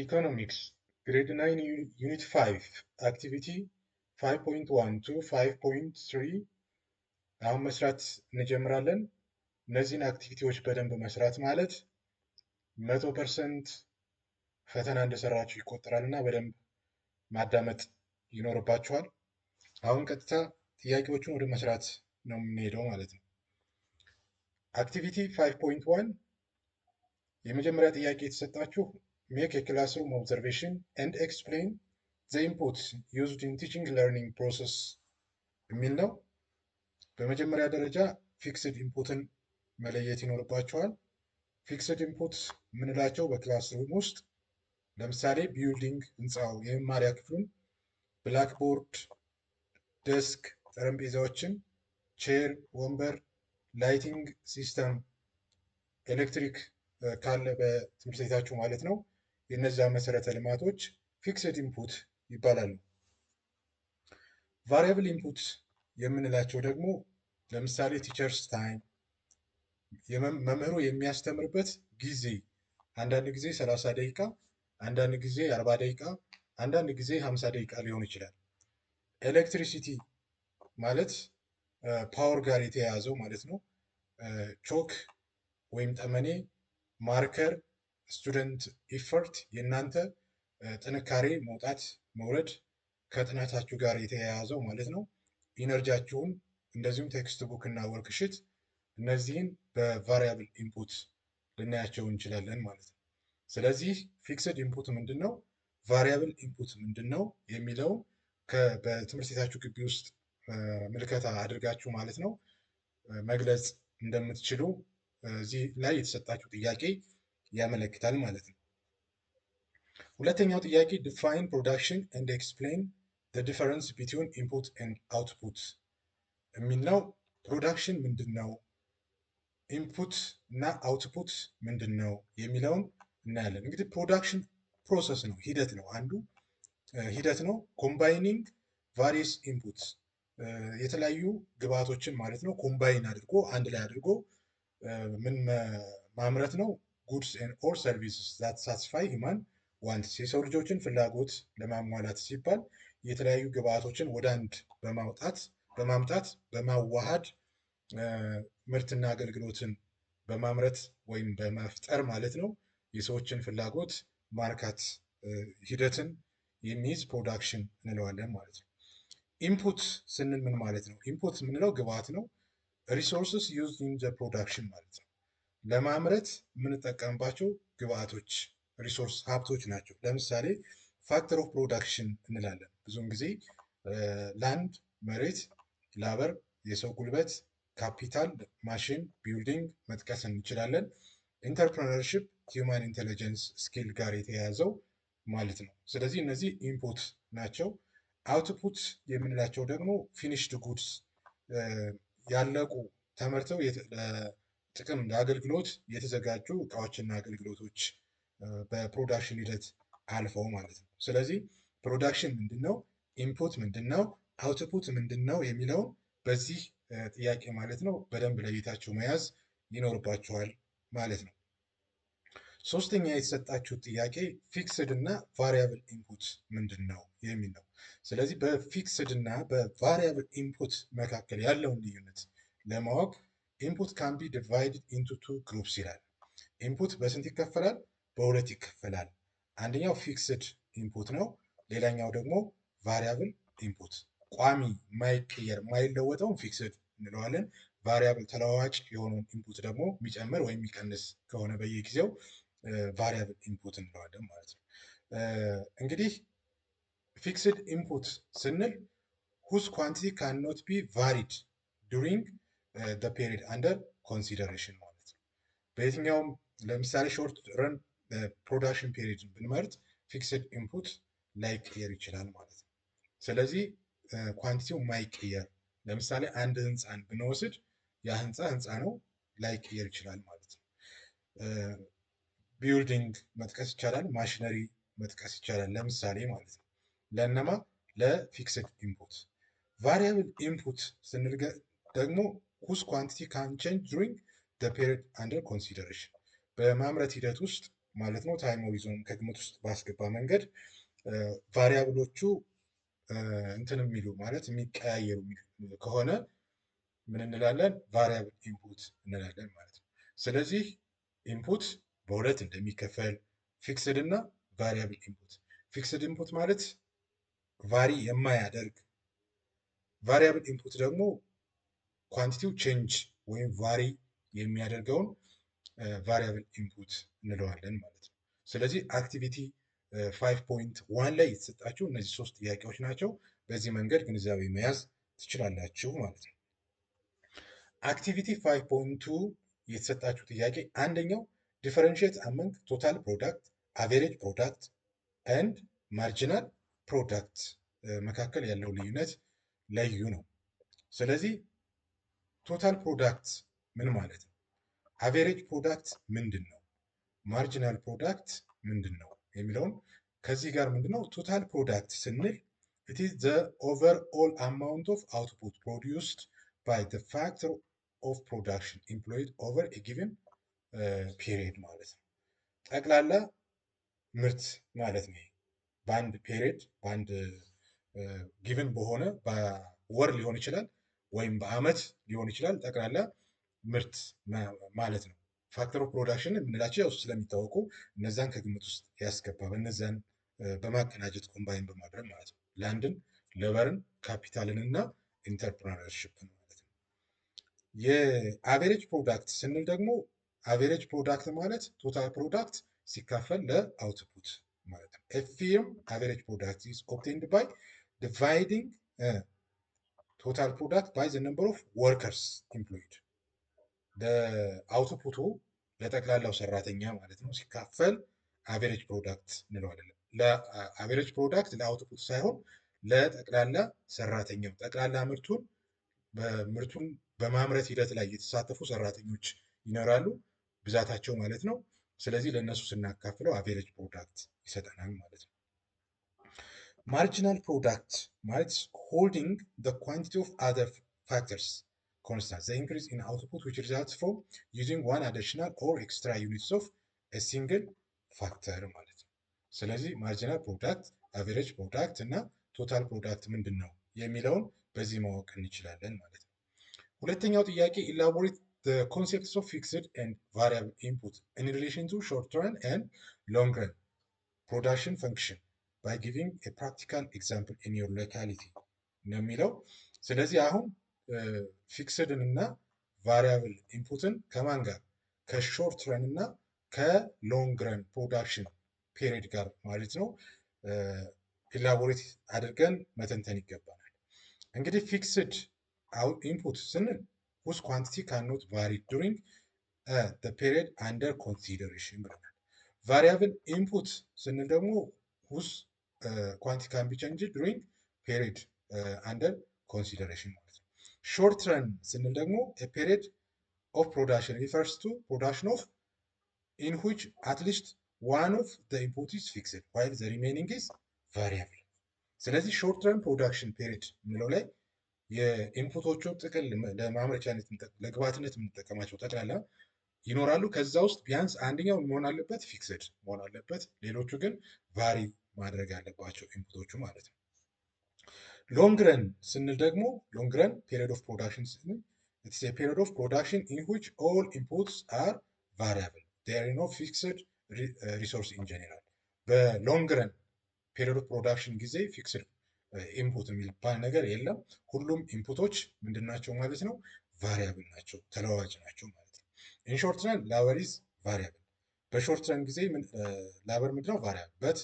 Economics, Grade 9, Unit 5, Activity 5.1 to 5.3 አሁን መስራት እንጀምራለን። እነዚህን አክቲቪቲዎች በደንብ መስራት ማለት 100% ፈተና እንደሰራችሁ ይቆጠራል እና በደንብ ማዳመጥ ይኖርባችኋል። አሁን ቀጥታ ጥያቄዎቹን ወደ መስራት ነው የምንሄደው ማለት ነው። አክቲቪቲ 5.1 የመጀመሪያ ጥያቄ የተሰጣችሁ make a classroom observation and explain the inputs used in teaching learning process የሚል ነው። በመጀመሪያ ደረጃ ፊክስድ ኢንፑትን መለየት ይኖርባቸዋል። ፊክስድ ኢንፑት የምንላቸው በክላስሩም ውስጥ ለምሳሌ ቢልዲንግ ህንፃው የመማሪያ ክፍሉን፣ ብላክቦርድ፣ ደስክ ጠረጴዛዎችን፣ ቼር ወንበር፣ ላይቲንግ ሲስተም ኤሌክትሪክ ካለ በትምህርት ቤታችሁ ማለት ነው። የነዛ መሰረተ ልማቶች ፊክስድ ኢንፑት ይባላሉ። ቫሪያብል ኢንፑት የምንላቸው ደግሞ ለምሳሌ ቲቸርስ ታይም መምህሩ የሚያስተምርበት ጊዜ፣ አንዳንድ ጊዜ 30 ደቂቃ፣ አንዳንድ ጊዜ 40 ደቂቃ፣ አንዳንድ ጊዜ 50 ደቂቃ ሊሆን ይችላል። ኤሌክትሪሲቲ ማለት ፓወር ጋር የተያያዘው ማለት ነው። ቾክ ወይም ጠመኔ፣ ማርከር፣ ስቱደንት ኢፈርት የእናንተ ጥንካሬ መውጣት መውረድ ከጥናታችሁ ጋር የተያያዘው ማለት ነው። ኢነርጂያችሁን እንደዚሁም ቴክስት ቡክ እና ወርክሽት እነዚህን በቫሪያብል ኢንፑት ልናያቸው እንችላለን ማለት ነው። ስለዚህ ፊክስድ ኢንፑት ምንድን ነው፣ ቫሪያብል ኢንፑት ምንድን ነው የሚለው በትምህርት ቤታችሁ ግቢ ውስጥ ምልከታ አድርጋችሁ ማለት ነው መግለጽ እንደምትችሉ እዚህ ላይ የተሰጣችሁ ጥያቄ ያመለክታል ማለት ነው። ሁለተኛው ጥያቄ ዲፋይን ፕሮዳክሽን ኤንድ ኤክስፕሌን ዘ ዲፈረንስ ቢትዊን ኢንፑት ኤንድ አውትፑት የሚል ነው። ፕሮዳክሽን ምንድን ነው፣ ኢንፑት እና አውትፑት ምንድን ነው የሚለውን እናያለን። እንግዲህ ፕሮዳክሽን ፕሮሰስ ነው፣ ሂደት ነው፣ አንዱ ሂደት ነው። ኮምባይኒንግ ቫሪየስ ኢንፑትስ የተለያዩ ግብአቶችን ማለት ነው ኮምባይን አድርጎ አንድ ላይ አድርጎ ምን ማምረት ነው፣ ጉድስ ኦር ሰርቪስስ ዛት ሳቲስፋይ ሂውማን ዋንትስ የሰው ልጆችን ፍላጎት ለማሟላት ሲባል የተለያዩ ግብአቶችን ወደ አንድ በማምጣት በማዋሃድ ምርትና አገልግሎትን በማምረት ወይም በመፍጠር ማለት ነው የሰዎችን ፍላጎት ማርካት ሂደትን የሚይዝ ፕሮዳክሽን እንለዋለን ማለት ነው። ኢንፑት ስንል ምን ማለት ነው? ኢንፑት የምንለው ግብአት ነው። ሪሶርስስ ዩዝድ ኢን ዘ ፕሮዳክሽን ማለት ነው። ለማምረት የምንጠቀምባቸው ግብአቶች ሪሶርስ ሀብቶች ናቸው። ለምሳሌ ፋክተር ኦፍ ፕሮዳክሽን እንላለን። ብዙውን ጊዜ ላንድ መሬት፣ ላበር የሰው ጉልበት፣ ካፒታል ማሽን፣ ቢልዲንግ መጥቀስ እንችላለን። ኢንተርፕረነርሺፕ ሂውማን ኢንቴሊጀንስ ስኪል ጋር የተያያዘው ማለት ነው። ስለዚህ እነዚህ ኢንፑት ናቸው። አውትፑት የምንላቸው ደግሞ ፊኒሽድ ጉድስ ያለቁ ተመርተው ለጥቅም ለአገልግሎት የተዘጋጁ እቃዎችና አገልግሎቶች በፕሮዳክሽን ሂደት አልፈው ማለት ነው። ስለዚህ ፕሮዳክሽን ምንድን ነው፣ ኢንፑት ምንድን ነው፣ አውትፑት ምንድን ነው የሚለውን በዚህ ጥያቄ ማለት ነው በደንብ ለይታችሁ መያዝ ይኖርባችኋል ማለት ነው። ሶስተኛ የተሰጣችሁ ጥያቄ ፊክስድ እና ቫሪያብል ኢንፑት ምንድን ነው የሚል ነው። ስለዚህ በፊክስድ እና በቫሪያብል ኢንፑት መካከል ያለውን ልዩነት ለማወቅ ኢንፑት ካን ቢ ዲቫይድድ ኢንቱ ቱ ግሩፕስ ይላል። ኢንፑት በስንት ይከፈላል? በሁለት ይከፈላል። አንደኛው ፊክስድ ኢንፑት ነው። ሌላኛው ደግሞ ቫሪያብል ኢንፑት። ቋሚ ማይቀየር ማይለወጠውን ፊክስድ እንለዋለን። ቫሪያብል ተለዋዋጭ የሆነውን ኢንፑት ደግሞ የሚጨምር ወይም የሚቀንስ ከሆነ በየጊዜው ቫሪያብል ኢንፑት እንለዋለን ማለት ነው። እንግዲህ ፊክስድ ኢንፑት ስንል ሁዝ ኳንቲቲ ካን ኖት ቢ ቫሪድ ዱሪንግ ዘ ፔሪድ አንደር ኮንሲደሬሽን ማለት ነው። በየትኛውም ለምሳሌ ሾርት ረን ፕሮዳክሽን ፔሪድ ብንመርጥ ፊክስድ ኢንፑት ላይቀየር ይችላል ማለት ነው። ስለዚህ ኳንቲቲው ማይቀየር፣ ለምሳሌ አንድ ህንፃን ብንወስድ ያ ህንፃ ነው፣ ላይቀየር ይችላል ማለት ነው። ቢልዲንግ መጥቀስ ይቻላል፣ ማሽነሪ መጥቀስ ይቻላል ለምሳሌ ማለት ነው። ለእነማ ለፊክስድ ኢንፑት። ቫሪያብል ኢንፑት ስንል ደግሞ ሁዝ ኳንቲቲ ካን ቼንጅ ዱሪንግ ዘ ፔሪድ አንደር ኮንሲደሬሽን በማምረት ሂደት ውስጥ ማለት ነው ታይም ሆሪዞን ከግምት ውስጥ ባስገባ መንገድ ቫሪያብሎቹ እንትን የሚሉ ማለት የሚቀያየሩ ከሆነ ምን እንላለን? ቫሪያብል ኢንፑት እንላለን ማለት ነው። ስለዚህ ኢንፑት በሁለት እንደሚከፈል ፊክስድ እና ቫሪያብል ኢንፑት። ፊክስድ ኢንፑት ማለት ቫሪ የማያደርግ፣ ቫሪያብል ኢንፑት ደግሞ ኳንቲቲው ቼንጅ ወይም ቫሪ የሚያደርገውን ቫሪያብል ኢንፑት እንለዋለን ማለት ነው። ስለዚህ አክቲቪቲ 5.1 ላይ የተሰጣችሁ እነዚህ ሶስት ጥያቄዎች ናቸው። በዚህ መንገድ ግንዛቤ መያዝ ትችላላችሁ ማለት ነው። አክቲቪቲ 5.2 የተሰጣችሁ ጥያቄ አንደኛው ዲፈረንሺየት አመንግ ቶታል ፕሮዳክት፣ አቬሬጅ ፕሮዳክት ኤንድ ማርጂናል ፕሮዳክት መካከል ያለው ልዩነት ለዩ ነው። ስለዚህ ቶታል ፕሮዳክት ምን ማለት ነው? አቬሬጅ ፕሮዳክት ምንድን ነው? ማርጂናል ፕሮዳክት ምንድን ነው የሚለውን ከዚህ ጋር ምንድነው ቶታል ፕሮዳክት ስንል it is the overall amount of output produced by the factor of production employed over a given period ማለት ነው። ጠቅላላ ምርት ማለት ነው። በአንድ ፔሪድ በአንድ ጊቭን በሆነ በወር ሊሆን ይችላል ወይም በአመት ሊሆን ይችላል። ጠቅላላ ምርት ማለት ነው። ፋክተር ኦፍ ፕሮዳክሽን የምንላቸው ያው ስለሚታወቁ እነዛን ከግምት ውስጥ ያስገባ በእነዛን በማቀናጀት ኮምባይን በማድረግ ማለት ነው። ላንድን፣ ሌበርን፣ ካፒታልን እና ኢንተርፕረነርሺፕን ማለት ነው። የአቬሬጅ ፕሮዳክት ስንል ደግሞ አቬሬጅ ፕሮዳክት ማለት ቶታል ፕሮዳክት ሲካፈል ለአውትፑት ማለት ነው። ኤ ፊርም አቬሬጅ ፕሮዳክት ኢዝ ኦብቴንድ ባይ ዲቫይዲንግ ቶታል ፕሮዳክት ባይ ዘ ነምበር ኦፍ ወርከርስ ኢምፕሎይድ። ለአውትፑቱ ለጠቅላላው ሰራተኛ ማለት ነው ሲካፈል አቬሬጅ ፕሮዳክት እንለዋለን። ለአቬሬጅ ፕሮዳክት ለአውትፑት ሳይሆን ለጠቅላላ ሰራተኛው ጠቅላላ ምርቱን በማምረት ሂደት ላይ የተሳተፉ ሰራተኞች ይኖራሉ፣ ብዛታቸው ማለት ነው። ስለዚህ ለእነሱ ስናካፍለው አቬሬጅ ፕሮዳክት ይሰጠናል ማለት ነው። ማርጂናል ፕሮዳክት ማለት ሆልዲንግ the quantity of other factors constant, the increase in output which results from using one additional or extra units of a single factor ማለት ነው። ስለዚህ ማርጂናል ፕሮዳክት፣ አቬሬጅ ፕሮዳክት እና ቶታል ፕሮዳክት ምንድን ነው የሚለውን በዚህ ማወቅ እንችላለን ማለት ነው። ሁለተኛው ጥያቄ ኢላቦሬት the concepts of fixed and variable input in relation to short run and long run production function by giving a practical example in your locality ነው የሚለው። ስለዚህ አሁን ፊክስድን እና ቫሪያብል ኢንፑትን ከማን ጋር ከሾርት ረን እና ከሎንግ ረን ፕሮዳክሽን ፔሪድ ጋር ማለት ነው ኢላቦሬት አድርገን መተንተን ይገባናል። እንግዲህ ፊክስድ ኢንፑት ስንል whose quantity cannot vary during the period under consideration ብለናል። ቫሪያብል ኢንፑት ስንል ደግሞ whose quantity can be changed during period under consideration ማለት ነው። ሾርት ረን ስንል ደግሞ a period of production refers to production of in which at least one of the input is fixed while the remaining is variable። ስለዚህ ሾርት ረን ፕሮዳክሽን ፔሪድ የምንለው ላይ የኢንፑቶቹ ጥቅል ለማምረቻነት ለግብዓትነት የምንጠቀማቸው ጠቅላላ ይኖራሉ። ከዛ ውስጥ ቢያንስ አንደኛው መሆን አለበት ፊክስድ መሆን አለበት፣ ሌሎቹ ግን ቫሪ ማድረግ አለባቸው ኢንፑቶቹ ማለት ነው። ሎንግ ረን ስንል ደግሞ ሎንግ ረን ፔሪድ ኦፍ ፕሮዳክሽን ስንል ኢትስ ኤ ፔሪድ ኦፍ ፕሮዳክሽን ኢን ዊች ኦል ኢንፑትስ አር ቫሪያብል ዜር ኢዝ ኖ ፊክስድ ሪሶርስ ኢን ጀነራል። በሎንግ ረን ፔሪድ ኦፍ ፕሮዳክሽን ጊዜ ፊክስድ ኢንፑት የሚባል ነገር የለም። ሁሉም ኢንፑቶች ምንድን ናቸው ማለት ነው? ቫሪያብል ናቸው፣ ተለዋዋጭ ናቸው ማለት ነው። ኢንሾርት ረን ላበር ኢዝ ቫሪያብል። በሾርት ረን ጊዜ ላበር ምንድነው? ቫሪያብል በት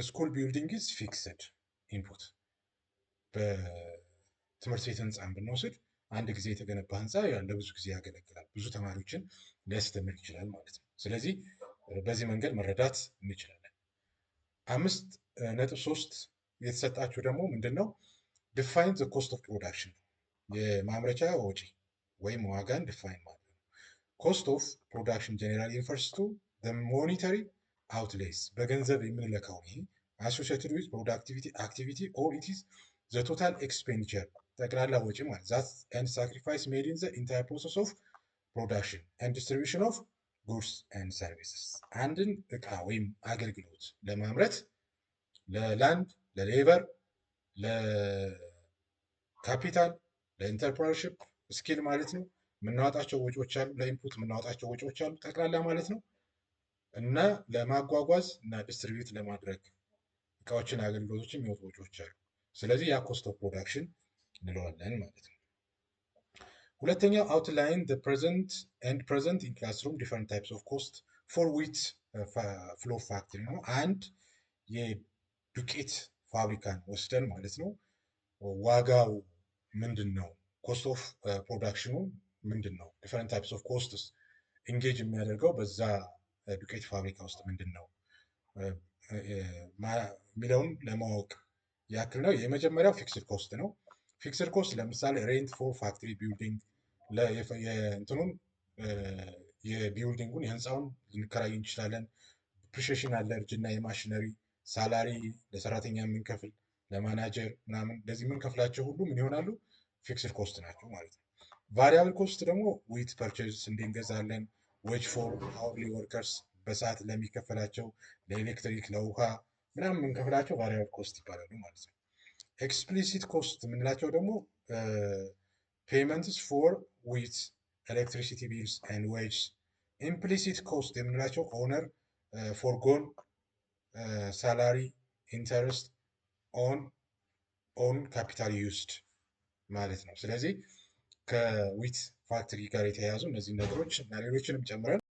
ስኩል ቢልዲንግ ኢዝ ፊክስድ ኢንፑት። በትምህርት ቤት ህንፃን ብንወስድ አንድ ጊዜ የተገነባ ህንፃ ለብዙ ጊዜ ያገለግላል፣ ብዙ ተማሪዎችን ሊያስተምር ይችላል ማለት ነው። ስለዚህ በዚህ መንገድ መረዳት እንችላለን። 5.3 የተሰጣችሁ ደግሞ ምንድን ነው? ዲፋይን ዘ ኮስት ኦፍ ፕሮዳክሽን፣ የማምረቻ ወጪ ወይም ዋጋን ዲፋይን ማለት ነው። ኮስት ኦፍ ፕሮዳክሽን ጀኔራሊ ሪፈርስ ቱ ሞኒተሪ አውትሌይስ፣ በገንዘብ የምንለካው ይሄ አሶሲየትድ ዊዝ ፕሮዳክቲቪቲ አክቲቪቲ ኦር ኢት ኢዝ ዘ ቶታል ኤክስፔንዲቸር፣ ጠቅላላ ወጪ ማለት ዛት ኤንድ ሳክሪፋይስ ሜድ ኢን ዘ ኢንታየር ፕሮሰስ ኦፍ ፕሮዳክሽን ኤንድ ዲስትሪቢዩሽን ኦፍ ጉድስ ኤንድ ሰርቪስስ አንድን እቃ ወይም አገልግሎት ለማምረት ለላንድ፣ ለሌበር፣ ለካፒታል፣ ለኢንተርፕራይዝሽፕ ስኪል ማለት ነው የምናወጣቸው ወጪዎች አሉ። ለኢንፑት የምናወጣቸው ወጪዎች አሉ ጠቅላላ ማለት ነው። እና ለማጓጓዝ እና ዲስትሪቢዩት ለማድረግ እቃዎችን አገልግሎቶችን የሚወጡ ወጪዎች አሉ። ስለዚህ ያ ኮስት ኦፍ ፕሮዳክሽን እንለዋለን ማለት ነው። ሁለተኛው አውትላይን ፕሬዘንት ኤንድ ፕሬዘንት ኢን ክላስሩም ዲፈረንት ታይፕስ ኦፍ ኮስት ፎር ዊት ፍሎር ፋክተሪ ነው። አንድ የዱቄት ፋብሪካን ወስደን ማለት ነው ዋጋው ምንድን ነው፣ ኮስት ኦፍ ፕሮዳክሽኑ ምንድን ነው፣ ዲፈረንት ታይፕስ ኦፍ ኮስትስ ኢንጌጅ የሚያደርገው በዛ ዱቄት ፋብሪካ ውስጥ ምንድን ነው የሚለውን ለማወቅ ያክል ነው። የመጀመሪያው ፊክስድ ኮስት ነው። ፊክስድ ኮስት ለምሳሌ ሬንት ፎር ፋክተሪ ቢልዲንግ የእንትኑን የቢልዲንጉን የህንፃውን ልንከራይ እንችላለን። ዲፕሪሺዬሽን አለ፣ እርጅና የማሽነሪ ሳላሪ ለሰራተኛ የምንከፍል ለማናጀር ምናምን እንደዚህ የምንከፍላቸው ሁሉ ምን ይሆናሉ? ፊክስድ ኮስት ናቸው ማለት ነው። ቫሪያብል ኮስት ደግሞ ዊት ፐርቼዝ ስንዴ እንገዛለን። ዌጅ ፎር አወርሊ ወርከርስ በሰዓት ለሚከፈላቸው ለኤሌክትሪክ ለውሃ ምናምን የምንከፍላቸው ቫሪያብል ኮስት ይባላሉ ማለት ነው። ኤክስፕሊሲት ኮስት የምንላቸው ደግሞ ፔመንትስ ፎር ዊት ኤሌክትሪሲቲ ቢልስ ኤንድ ዌጅስ። ኢምፕሊሲት ኮስት የምንላቸው ኦነር ፎርጎን ሳላሪ ኢንተረስት ኦን ካፒታል ዩስድ ማለት ነው። ስለዚህ ከዊት ፋክተሪ ጋር የተያያዙ እነዚህ ነገሮች እና ሌሎችንም ጨምረን